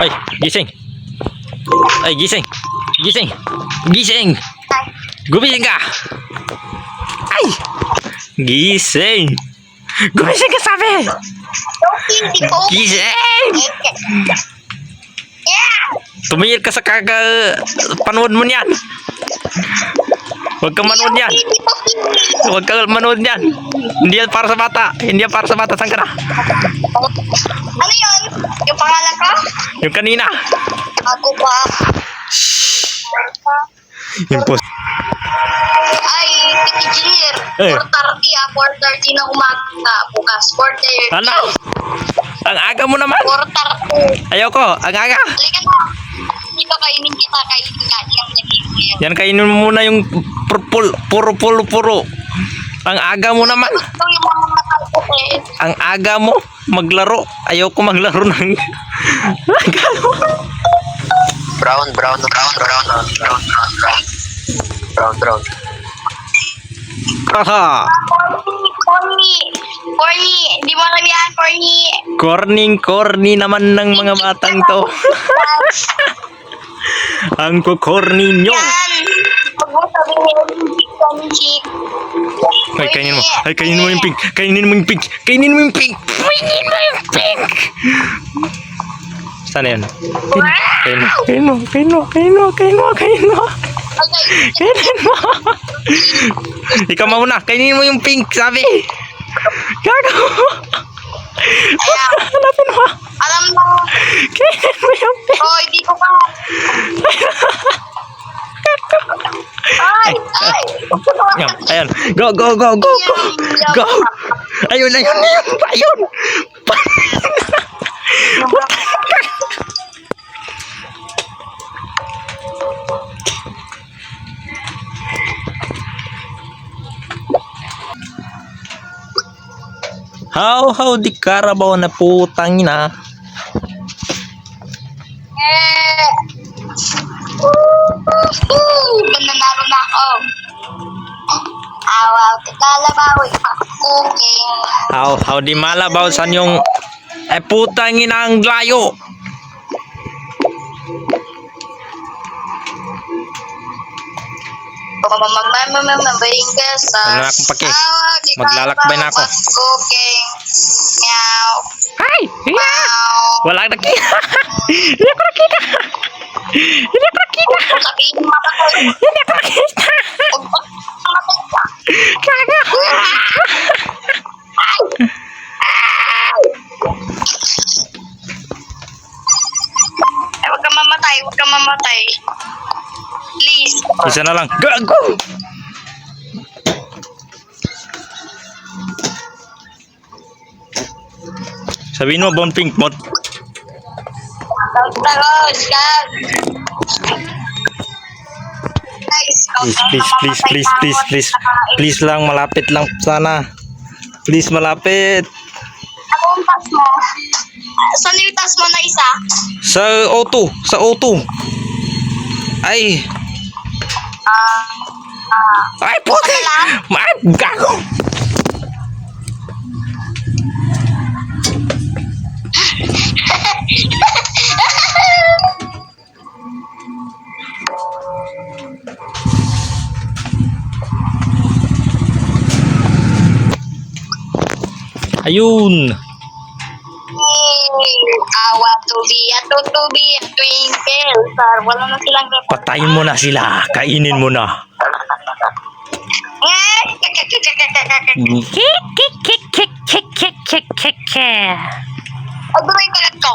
Ay, gising. Ay, gising. Gising. Gising. Gumising ka. Ay. Gising. Gumising ka sabi. Gising. Tumingin ka sa panood mo niyan. Huwag kang manood yan. Huwag kang manood yan. Hindi yan para sa bata. Hindi yan para sa bata. Saan ka na? Ano yun? Yung pangalan ko? Yung kanina. Ako pa. Yung post. Ay, engineer. Eh. 4:30 na umaga bukas. 4:30. Ano? Ang aga mo naman. 4:30. Ayoko. Ang aga. Halika na. Dito kainin kita. Kainin ka. Yung nagiging. Yan, kainin mo muna yung puro. Ang aga mo naman. Ito yung mga mata ko eh. Ang aga mo maglaro. Ayoko maglaro ng Brown. Haha. Corny. Di mo alam yan, corny. Corny naman ng mga batang to. Ang kukorni nyo. Yan. Huwag mo sabihin, chick. Ay, kainin mo. Ay, kainin mo yung pink. Kainin mo yung pink. Kainin mo yung pink. Kainin mo yung pink. Sana yun? Kainin mo. Kainin mo. Ikaw mauna. Kainin mo yung pink, sabi. Gago. Hanapin mo. Alam mo. Kainin mo yung pink. Oh, hindi ko pa. Ay. Ayan. Go. Ayun. How di Carabao na putang ina. Nanalo na ako. Awaw, tikalabaw, cooking. How di Malabaw san yung putang ina ang layo. Mamaring ka sa Ano na akong pake? Maglalakbay na ako. Cooking. Meow. Ay! Meow. Wala nakita. Hindi ako nakita. Sabihin mo ako. Hindi ako nakita. Kaga. Huwag ka mamatay. Please. Isa na lang. Gago! Sabihin mo, Bon Pink Mod. Tagos, gag. Please lang, malapit lang sana. Please, malapit. Ako ang tas mo. Saan yung tas mo na isa? Sa O2. Ay, puti. Ay, gago. Ayun. Awa to be a twinkle star. Wala na silang Patayin mo na sila. Kainin mo na. Aduray ko ito.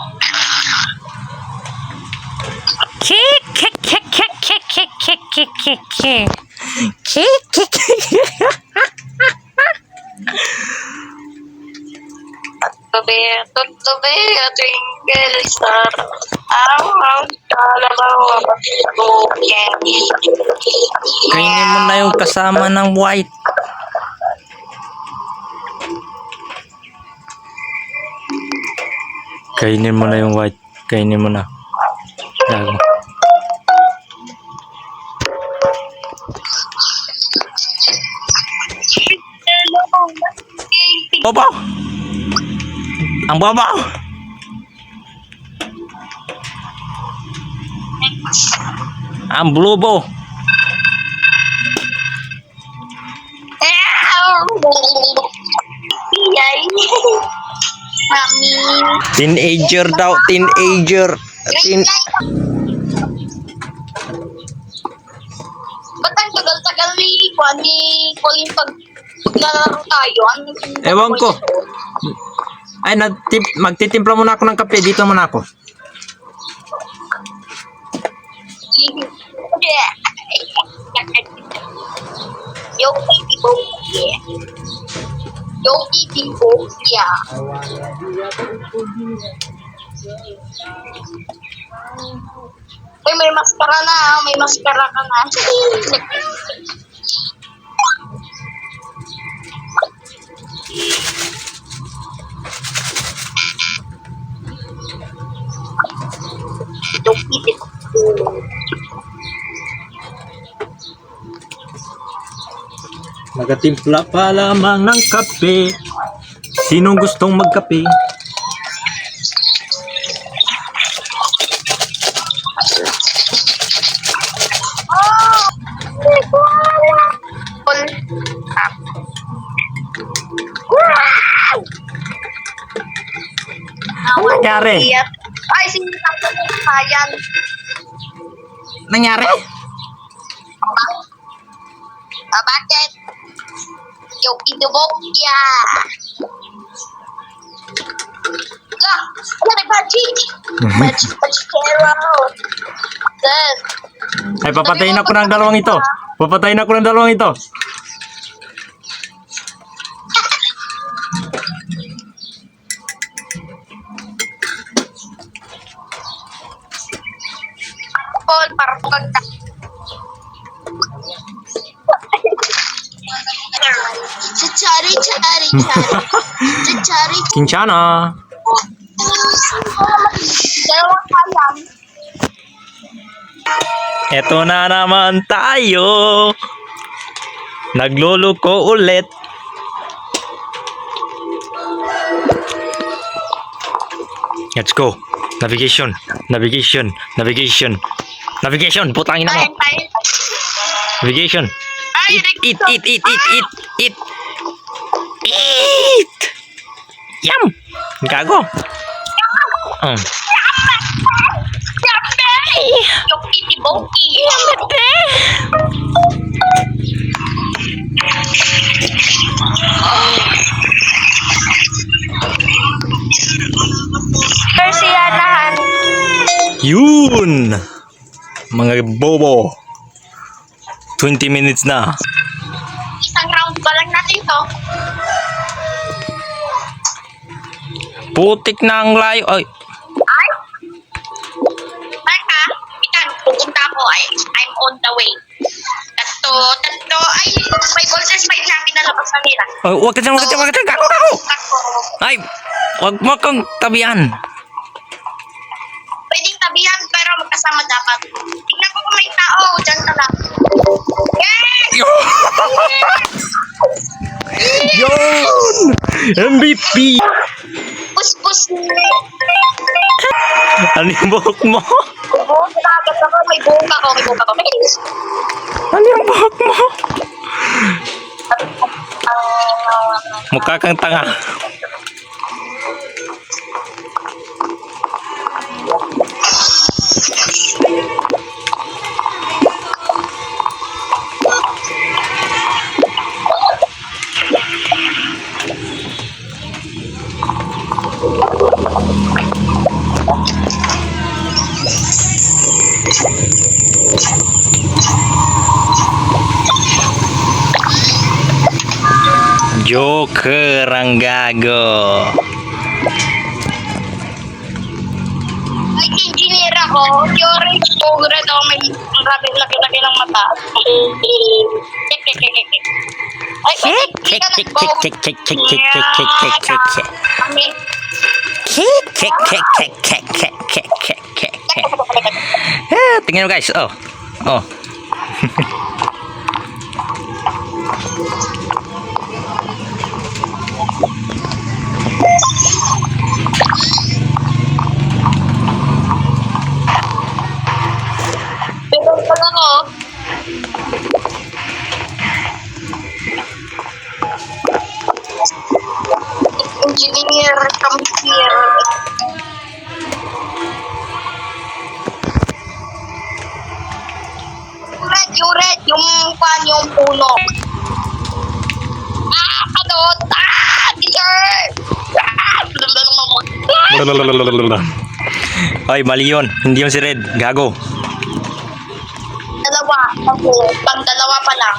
Tutubi a twinkle star. Awa kalabaw cooking. Kainin mo na yung kasama ng white. Kainin mo na yung white. Kainin mo na. Gago. Babaw! Ang babaw! Ang blubo. Yay. Mami. Teenager daw, teenager. Ba't ang tagal-tagal ni Colin pag naglalaro tayo? Ewan ko. Ay, magtitimpla muna ako ng kape. Dito muna ako. Yo, baby boy. Yo, baby boy. Yeah. Uy, may maskara na. May maskara ka na. Yo, baby boy. Magatimpla pa lamang ng kape. Sinong gustong magkape? Ano nangyari? Ay, sinitang ko ng kayan. Nangyari? Bakit? Yo, pinubok ya. Lah, ano na budget? Budget hero. Then, Ay, papatayin ako ng dalawang ito. Papatayin ako ng dalawang ito. Paul, para pagkagta. Chari. Kinchana. Dalawang kayan. Eto na naman tayo. Nagluluko ulit. Let's go. Navigation. Putangin na mo. Tayo. Navigation. Ay, Eat. Yum. Gago. Yung itiboki. Persiyanahan. Yun. Mga bobo. 20 minutes na. Isang round pa lang natin to. Putik na ang layo. Ay. Ay! Teka, itan, pupunta ako. I'm on the way. Tatlo. Ay, may voltage 5 na pinalabas na nila. Ay, wag ka dyan. Gago. Takbo. Ay, wag mo kang tabihan. Pwedeng tabihan, pero magkasama dapat. Tignan ko kung may tao. Diyan ka lang. Yun! MVP! Pus. Ano yung buhok mo? Oo, nakagat ako. May buhok ako. Ano yung buhok mo? Mukha kang tanga. Joker ang gago. Ay, engineer ako. Theory ko. Grad ako. May maraming laki-laki ng mata. Tingnan mo guys. Oh. Pero pala mo. Kadot! Teacher! Ay, mali yun. Hindi yun si Red. Gago. Dalawa. Ako, pang dalawa pa lang.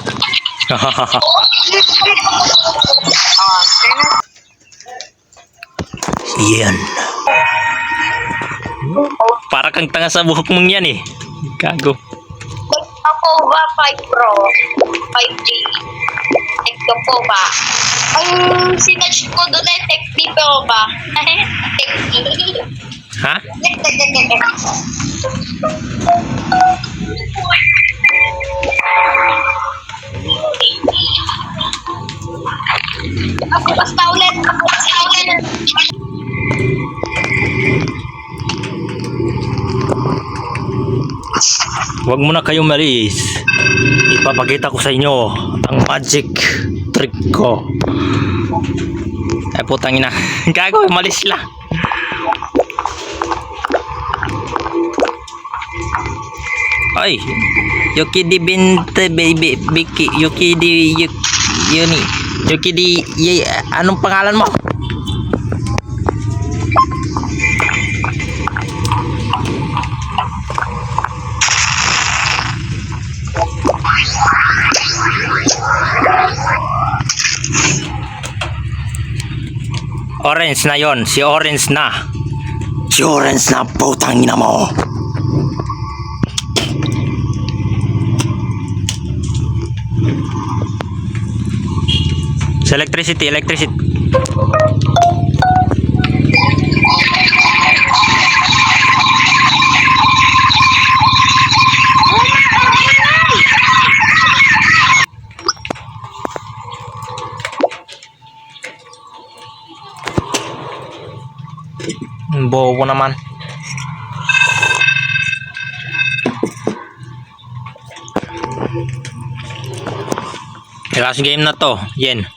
Yan. Para kang tanga sa buhok mong yan eh. Gago. Ako ba 5 Pro? 5G. Tekno po ba? Ang sinerch ko doon ay Tekni po ba? Tekni. Ha? Ako basta ulit. Huwag mo na kayong malis. Ipapakita ko sa inyo ang magic trick ko. Ay putang ina. Gago, malis sila. Ay, Yuki di binte baby Biki Yuki di Yuni Yuki di anong pangalan mo? Orange na yon, si Orange na. Si Orange na, putang ina mo. Sa electricity. Bobo naman. Last game na to, Yen.